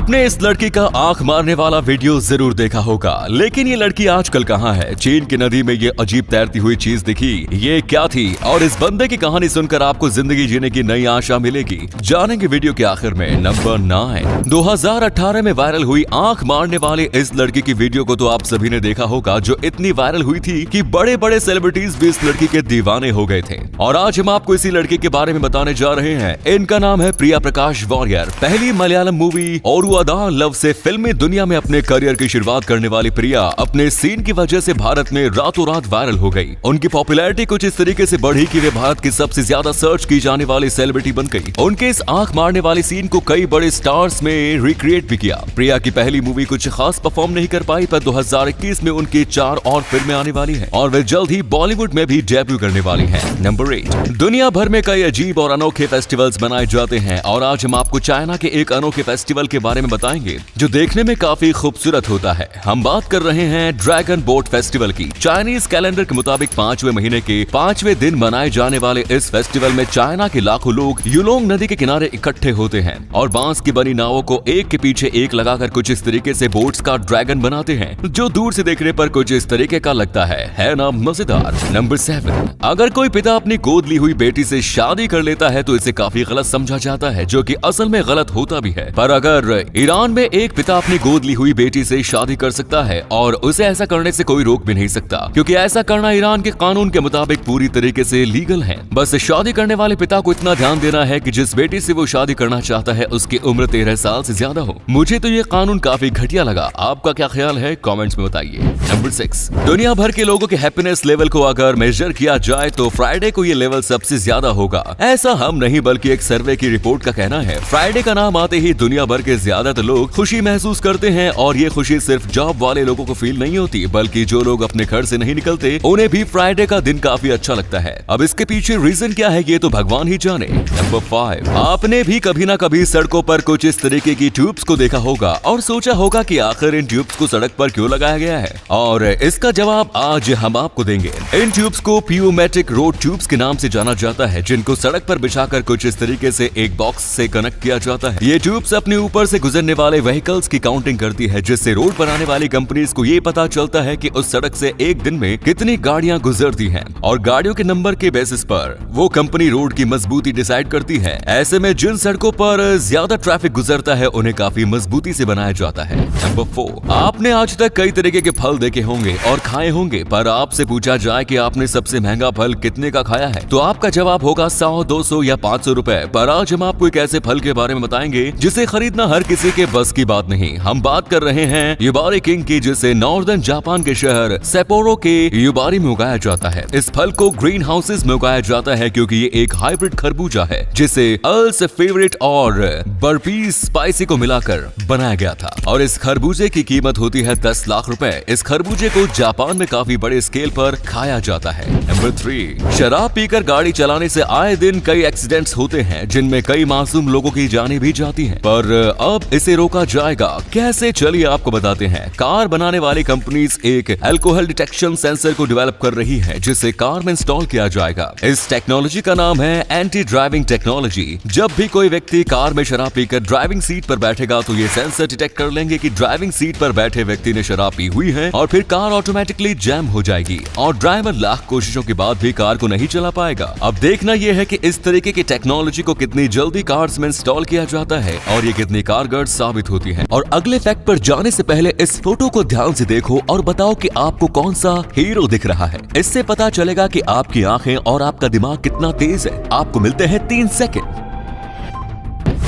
आपने इस लड़की का आंख मारने वाला वीडियो जरूर देखा होगा, लेकिन ये लड़की आजकल कहाँ है? चीन की नदी में ये अजीब तैरती हुई चीज दिखी, ये क्या थी? और इस बंदे की कहानी सुनकर आपको जिंदगी जीने की नई आशा मिलेगी। जानेंगे वीडियो के आखिर में। नंबर 9। 2018 में वायरल हुई आंख मारने वाली इस लड़की की वीडियो को तो आप सभी ने देखा होगा, जो इतनी वायरल हुई थी कि बड़े बड़े सेलिब्रिटीज भी इस लड़की के दीवाने हो गए थे। और आज हम आपको इसी लड़की के बारे में बताने जा रहे हैं। इनका नाम है प्रिया प्रकाश वारियर। पहली मलयालम मूवी औरुआदा लव से फिल्मी दुनिया में अपने करियर की शुरुआत करने वाली प्रिया अपने सीन की वजह से भारत में रातों रात वायरल हो गई। उनकी पॉपुलैरिटी कुछ इस तरीके से बढ़ी कि वे भारत की सबसे ज्यादा सर्च की जाने वाली सेलिब्रिटी बन गई। उनके इस आंख मारने वाली सीन को कई बड़े स्टार्स में रिक्रिएट भी किया। प्रिया की पहली मूवी कुछ खास परफॉर्म नहीं कर पाई, पर 2021 में उनकी 4 और फिल्में आने वाली हैं और वे जल्द ही बॉलीवुड में भी डेब्यू करने वाली हैं। नंबर 8। दुनिया भर में कई अजीब और अनोखे फेस्टिवल्स मनाए जाते हैं और आज हम आपको चाइना के एक अनोखे फेस्टिवल के बारे में बताएंगे जो देखने में काफी खूबसूरत होता है। हम बात कर रहे हैं ड्रैगन बोट फेस्टिवल की। चाइनीज कैलेंडर के मुताबिक 5वें महीने के 5वें दिन मनाए जाने वाले इस फेस्टिवल में चाइना के लाखों लोग युलोंग नदी के किनारे इकट्ठे होते हैं और बांस की बनी नावों को एक के पीछे एक लगाकर कुछ इस तरीके से बोट्स का ड्रैगन बनाते हैं, जो दूर से देखने पर कुछ इस तरीके का लगता है ना मजेदार। नंबर 7। अगर कोई पिता अपनी गोद ली हुई बेटी से शादी कर लेता है तो इसे काफी गलत समझा जाता है, जो कि असल में गलत होता भी है। पर अगर ईरान में एक पिता अपनी गोद ली हुई बेटी से शादी कर सकता है और उसे ऐसा करने से कोई रोक भी नहीं सकता, क्योंकि ऐसा करना ईरान के कानून के मुताबिक पूरी तरीके से लीगल है। बस शादी करने वाले पिता को इतना ध्यान देना है कि जिस बेटी से वो शादी करना चाहता है उसकी उम्र 13 साल से ज्यादा हो। मुझे तो ये कानून काफी घटिया लगा। आपका क्या ख्याल है? कमेंट्स में बताइए। नंबर 6। दुनिया भर के लोगों के हैप्पीनेस लेवल को अगर मेजर किया जाए तो फ्राइडे को ये लेवल सबसे ज्यादा होगा। ऐसा हम नहीं बल्कि एक सर्वे की रिपोर्ट का कहना है। फ्राइडे का नाम आते ही दुनिया भर के ज्यादातर लोग खुशी महसूस करते हैं और ये खुशी सिर्फ जॉब वाले लोगों को फील नहीं होती, बल्कि जो लोग अपने घर से नहीं निकलते उन्हें भी फ्राइडे का दिन काफी अच्छा लगता है। अब इसके पीछे रीजन क्या है ये तो भगवान ही जाने। नंबर 5। आपने भी कभी ना कभी सड़कों पर कुछ इस तरीके की ट्यूब्स को देखा होगा और सोचा होगा कि आखिर इन ट्यूब्स को सड़क पर क्यों लगाया गया है, और इसका जवाब आज हम आपको देंगे। इन ट्यूब्स को प्यूमेटिक रोड ट्यूब्स के नाम से जाना जाता है, जिनको सड़क पर बिछाकर कुछ इस तरीके से एक बॉक्स से कनेक्ट किया जाता है। ये ट्यूब्स अपने ऊपर से गुजरने वाले व्हीकल्स की काउंटिंग करती है, जिससे रोड बनाने वाली कंपनीज को ये पता चलता है कि उस सड़क से एक दिन में कितनी गाड़ियां गुजरती हैं, और गाड़ियों के नंबर के बेसिस पर वो कंपनी रोड की मजबूती डिसाइड करती है। ऐसे में जिन सड़कों पर ज्यादा ट्रैफिक गुजरता है उन्हें काफी मजबूती से बनाया जाता है। नंबर 4। आपने आज तक कई तरीके के फल देखे होंगे और खाए होंगे, पर आपसे पूछा जाए कि आपने सबसे महंगा फल कितने का खाया है तो आपका जवाब होगा 100, 200 या 500 रुपए। पर आज हम आपको एक ऐसे फल के बारे में बताएंगे जिसे खरीदना हर किसी के बस की बात नहीं। हम बात कर रहे हैं युबारी किंग की, जिसे नॉर्दर्न जापान के शहर सेपोरो के युबारी में उगाया जाता है। इस फल को ग्रीन हाउसेज में उगाया जाता है क्योंकि ये एक हाइब्रिड खरबूजा है, जिसे अर्ल्स फेवरेट और बर्पीज स्पाइसी को मिलाकर बनाया गया था, और इस खरबूजे की कीमत होती है 10 लाख रुपए। इस खरबूजे को जापान में काफी बड़े स्केल पर खाया जाता है। नंबर 3। शराब पीकर गाड़ी चलाने से आए दिन कई एक्सीडेंट्स होते हैं, जिनमें कई मासूम लोगों की जानें भी जाती हैं, पर अब इसे रोका जाएगा कैसे? चलिए आपको बताते हैं। कार बनाने वाली कंपनीज एक अल्कोहल डिटेक्शन सेंसर को डेवलप कर रही है, जिसे कार में इंस्टॉल किया जाएगा। इस टेक्नोलॉजी का नाम है एंटी ड्राइविंग टेक्नोलॉजी। जब भी कोई व्यक्ति कार में शराब पीकर ड्राइविंग सीट पर बैठेगा तो ये सेंसर डिटेक्ट कर लेंगे कि ड्राइविंग सीट पर बैठे व्यक्ति ने शराब पी हुई है, और फिर कार ऑटोमेटिकली जैम हो जाएगी और ड्राइवर लाख कोशिशों के बाद भी कार को नहीं चला पाएगा। अब देखना यह है कि इस तरीके की टेक्नोलॉजी को कितनी जल्दी कार्स में इंस्टॉल किया जाता है और ये कितनी कारगर साबित होती है। और अगले फैक्ट पर जाने से पहले इस फोटो को ध्यान से देखो और बताओ कि आपको कौन सा हीरो दिख रहा है। इससे पता चलेगा कि आपकी आंखें और आपका दिमाग कितना तेज है। आपको मिलते हैं 3 सेकंड।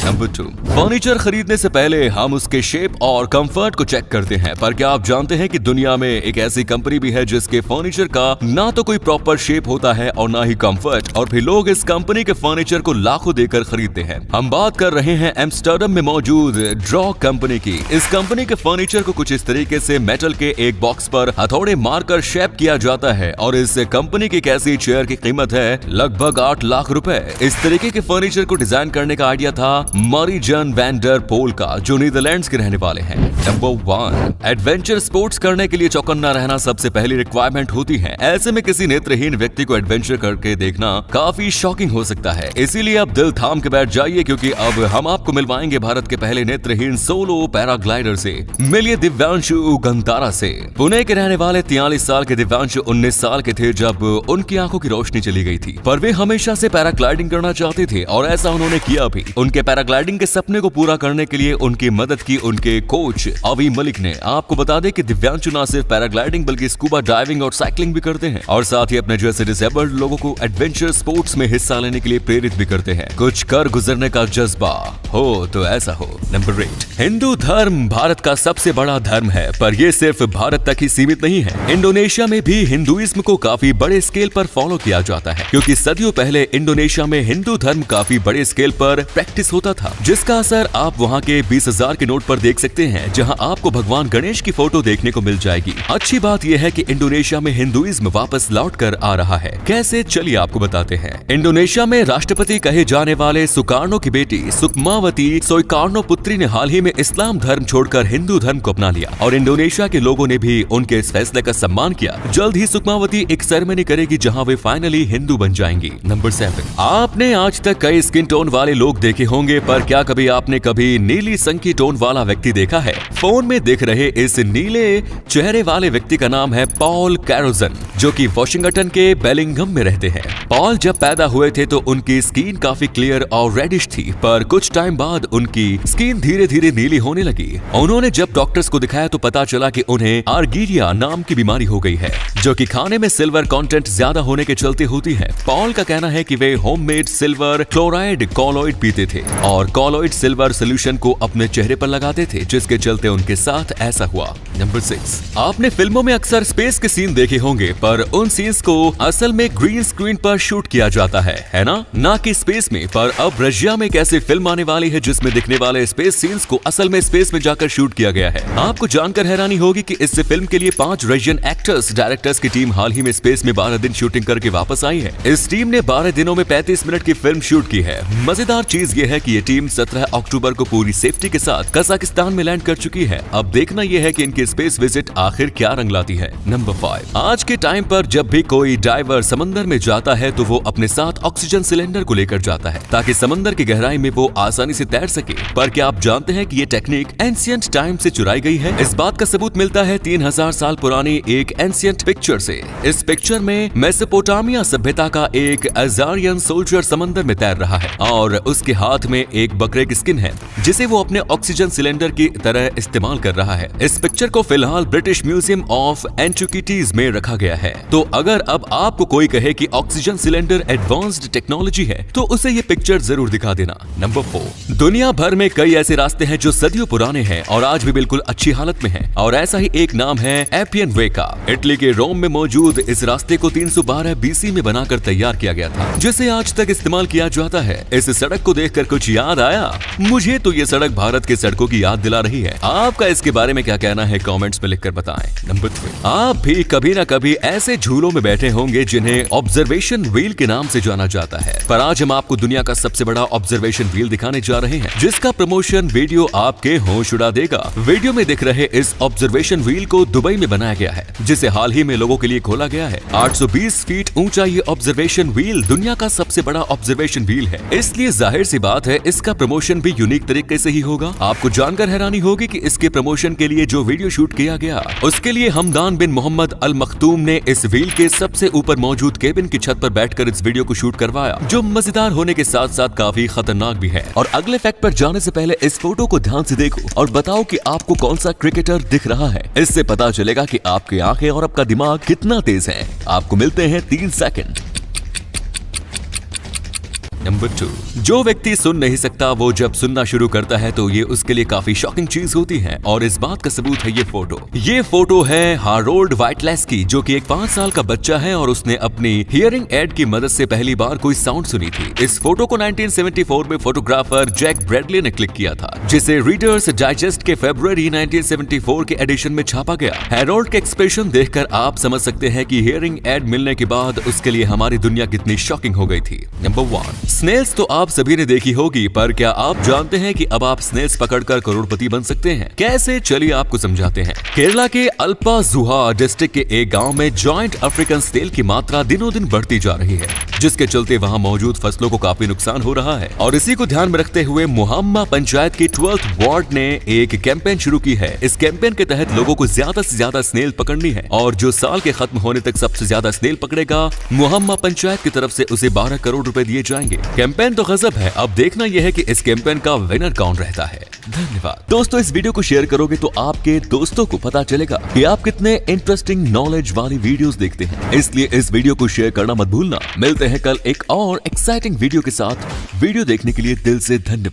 नंबर 2। फर्नीचर खरीदने से पहले हम उसके शेप और कंफर्ट को चेक करते हैं, पर क्या आप जानते हैं कि दुनिया में एक ऐसी कंपनी भी है जिसके फर्नीचर का ना तो कोई प्रॉपर शेप होता है और ना ही कंफर्ट, और फिर लोग इस कंपनी के फर्नीचर को लाखों देकर खरीदते हैं। हम बात कर रहे हैं एम्स्टर्डम में मौजूद ड्रॉ कंपनी की। इस कंपनी के फर्नीचर को कुछ इस तरीके से मेटल के एक बॉक्स पर हथौड़े मारकर शेप किया जाता है, और इस कंपनी की एक ऐसी चेयर की कीमत है लगभग 8 लाख रुपए। इस तरीके के फर्नीचर को डिजाइन करने का आइडिया था मारिजन वैन डर पोल का, जो नीदरलैंड्स के रहने वाले हैं। नंबर 1, एडवेंचर स्पोर्ट्स करने के लिए चौकन्ना रहना सबसे पहली रिक्वायरमेंट होती है। ऐसे में किसी नेत्रहीन व्यक्ति को एडवेंचर करके देखना काफी शॉकिंग हो सकता है, इसीलिए अब दिल थाम के बैठ जाइए, क्योंकि अब हम आपको मिलवाएंगे भारत के पहले नेत्रहीन सोलो पैराग्लाइडर से। मिलिए दिव्यांशु गंतारा से। पुणे के रहने वाले 43 साल के दिव्यांशु 19 साल के थे जब उनकी आंखों की रोशनी चली गई थी, पर वे हमेशा से पैराग्लाइडिंग करना चाहते थे और ऐसा उन्होंने किया भी। उनके पैराग्लाइडिंग के सपने को पूरा करने के लिए उनकी मदद की उनके कोच अवी मलिक ने। आपको बता दें कि दिव्यांशु न सिर्फ पैराग्लाइडिंग बल्कि स्कूबा डाइविंग और साइकिलिंग भी करते हैं, और साथ ही अपने जैसे डिसेबल्ड लोगों को एडवेंचर स्पोर्ट्स में हिस्सा लेने के लिए प्रेरित भी करते हैं। कुछ कर गुजरने का जज्बा हो तो ऐसा हो। नंबर 8, हिंदू धर्म भारत का सबसे बड़ा धर्म है, पर यह सिर्फ भारत तक ही सीमित नहीं है। इंडोनेशिया में भी हिंदुइज्म को काफी बड़े स्केल पर फॉलो किया जाता है, क्योंकि सदियों पहले इंडोनेशिया में हिंदू धर्म काफी बड़े स्केल पर प्रैक्टिस होता था, जिसका असर आप वहाँ के 20,000 के नोट पर देख सकते हैं, जहाँ आपको भगवान गणेश की फोटो देखने को मिल जाएगी। अच्छी बात यह है कि इंडोनेशिया में हिंदुइज्म वापस लौट कर आ रहा है। कैसे, चलिए आपको बताते हैं। इंडोनेशिया में राष्ट्रपति कहे जाने वाले सुकार्नो की बेटी सुकमावती सोइकार्नो पुत्री ने हाल ही में इस्लाम धर्म छोड़कर हिंदू धर्म को अपना लिया, और इंडोनेशिया के लोगों ने भी उनके इस फैसले का सम्मान किया। जल्द ही सुकमावती एक सेरेमनी करेगी जहां वे फाइनली हिंदू बन जाएंगी। नंबर 7, आपने आज तक कई स्किन टोन वाले लोग देखे होंगे, पर क्या कभी आपने कभी नीली संकी टोन वाला व्यक्ति देखा है? फोन में दिख रहे इस नीले चेहरे वाले व्यक्ति का नाम है पॉल कैरोजन, जो कि वॉशिंगटन के बेलिंगम में रहते हैं। पॉल जब पैदा हुए थे तो उनकी स्किन काफी क्लियर और रेडिश थी, पर कुछ टाइम बाद उनकी स्किन धीरे धीरे नीली होने लगी। उन्होंने जब डॉक्टर्स को दिखाया तो पता चला कि उन्हें आर्गीरिया नाम की बीमारी हो गई है, जो कि खाने में सिल्वर कंटेंट ज्यादा होने के चलते होती है। पॉल का कहना है कि वे होममेड सिल्वर क्लोराइड कॉलॉइड पीते थे और कॉलॉइड सिल्वर सोल्यूशन को अपने चेहरे पर लगाते थे, जिसके चलते उनके साथ ऐसा हुआ। नंबर 6, आपने फिल्मों में अक्सर स्पेस के सीन देखे होंगे, पर उन सीन्स को असल में ग्रीन स्क्रीन पर शूट किया जाता है ना कि स्पेस में। पर अब रशिया में एक ऐसी फिल्म आने वाली है जिसमें दिखने वाले स्पेस सीन्स को असल में स्पेस में जाकर शूट किया गया है। आपको जानकर हैरानी होगी कि इस फिल्म के लिए 5 रशियन एक्टर्स डायरेक्टर्स की टीम हाल ही में स्पेस में 12 दिन शूटिंग करके वापस आई है। इस टीम ने 12 दिनों में 35 मिनट की फिल्म शूट की है। मजेदार चीज ये है कि ये टीम 17 अक्टूबर को पूरी सेफ्टी के साथ कजाकिस्तान में लैंड कर चुकी है। अब देखना यह है कि इनकी स्पेस विजिट आखिर क्या रंग लाती है। नंबर 5, आज के टाइम पर जब भी कोई डाइवर समंदर में जाता है तो वो अपने साथ ऑक्सीजन सिलेंडर को लेकर जाता है, ताकि समंदर की गहराई में वो आसानी से तैर सके। पर क्या आप जानते हैं कि ये टेक्निक एंशिएंट टाइम से चुराई गई है? इस बात का सबूत मिलता है 3000 साल पुरानी एक एंशिएंट पिक्चर से। इस पिक्चर में मेसोपोटामिया सभ्यता का एक अजारियन सोल्जर समंदर में तैर रहा है और उसके हाथ में एक बकरे की स्किन है, जिसे वो अपने ऑक्सीजन सिलेंडर की तरह इस्तेमाल कर रहा है। इस पिक्चर को फिलहाल ब्रिटिश म्यूजियम ऑफ एंटिक्विटीज में रखा गया है। तो अगर अब आपको कोई कहे कि ऑक्सीजन सिलेंडर एडवांस्ड टेक्नोलॉजी है तो उसे ये पिक्चर जरूर दिखा देना। नंबर 4, दुनिया भर में कई ऐसे रास्ते हैं जो सदियों पुराने हैं और आज भी बिल्कुल अच्छी हालत में हैं, और ऐसा ही एक नाम है एपियन वे का। इटली के रोम में मौजूद इस रास्ते को 312 BC में बनाकर तैयार किया गया था, जिसे आज तक इस्तेमाल किया जाता है। इस सड़क को देखकर कुछ याद आया? मुझे तो ये सड़क भारत के सड़कों की याद दिला रही है। आपका इसके बारे में क्या कहना है कमेंट्स में लिखकर बताएं। नंबर 3, आप भी कभी न कभी ऐसे झूलों में बैठे होंगे जिन्हें ऑब्जर्वेशन व्हील के नाम से जाना जाता है, पर आज हम आपको दुनिया का सबसे बड़ा ऑब्जर्वेशन व्हील दिखाने जा रहे हैं, जिसका प्रमोशन वीडियो आपके होश उड़ा देगा। वीडियो में दिख रहे इस ऑब्जर्वेशन व्हील को दुबई में बनाया गया है, जिसे हाल ही में लोगों के लिए खोला गया है। 820 फीट ऊंचा ये ऑब्जर्वेशन व्हील दुनिया का सबसे बड़ा ऑब्जर्वेशन व्हील है, इसलिए जाहिर सी बात है इसका प्रमोशन भी यूनिक तरीके से ही होगा। आपको जानकर हैरानी होगी कि इसके प्रमोशन के लिए जो वीडियो शूट किया गया, उसके लिए हमदान बिन मोहम्मद अल मखतूम ने इस व्हील के सबसे ऊपर मौजूद केबिन की छत पर बैठकर इस वीडियो को शूट करवाया, जो मजेदार होने के साथ साथ काफी खतरनाक भी है। और अगले फैक्ट पर जाने से पहले इस फोटो को ध्यान से देखो और बताओ कि आपको कौन सा क्रिकेटर दिख रहा है। इससे पता चलेगा कि आपकी आंखें और आपका दिमाग कितना तेज है। आपको मिलते हैं 3 सेकंड। नंबर 2, जो व्यक्ति सुन नहीं सकता वो जब सुनना शुरू करता है तो ये उसके लिए काफी शॉकिंग चीज होती है, और इस बात का सबूत है ये फोटो है हारोल्ड वाइटलेस्की, जो कि एक 5 साल का बच्चा है और उसने अपनी हियरिंग एड की मदद से पहली बार कोई साउंड सुनी थी। इस फोटो को 1974 में फोटोग्राफर जैक ब्रैडली ने क्लिक किया था, जिसे रीडर्स डाइजेस्ट के फरवरी 1974 के एडिशन में छापा गया। हैरोल्ड के एक्सप्रेशन देखकर आप समझ सकते हैं कि हियरिंग एड मिलने के बाद उसके लिए हमारी दुनिया कितनी शॉकिंग हो गई थी। नंबर 1, स्नेल्स तो आप सभी ने देखी होगी, पर क्या आप जानते हैं कि अब आप स्नेल्स पकड़कर करोड़पति बन सकते हैं? कैसे, चलिए आपको समझाते हैं। केरला के अल्पाजुहा डिस्ट्रिक्ट के एक गांव में जॉइंट अफ्रीकन स्नेल की मात्रा दिनों दिन बढ़ती जा रही है, जिसके चलते वहां मौजूद फसलों को काफी नुकसान हो रहा है। और इसी को ध्यान में रखते हुए मोहम्मा पंचायत की 12th वार्ड ने एक कैंपेन शुरू की है। इस कैंपेन के तहत लोगों को ज्यादा से ज्यादा स्नेल पकड़नी है और जो साल के खत्म होने तक सबसे ज्यादा स्नेल पकड़ेगा, मोहम्मा पंचायत की तरफ से उसे 12 करोड़ रुपए दिए जाएंगे। कैंपेन तो गजब है, अब देखना यह है कि इस कैंपेन का विनर कौन रहता है। धन्यवाद दोस्तों, इस वीडियो को शेयर करोगे तो आपके दोस्तों को पता चलेगा कि आप कितने इंटरेस्टिंग नॉलेज वाली वीडियोस देखते हैं, इसलिए इस वीडियो को शेयर करना मत भूलना। मिलते हैं कल एक और एक्साइटिंग वीडियो के साथ। वीडियो देखने के लिए दिल से धन्यवाद।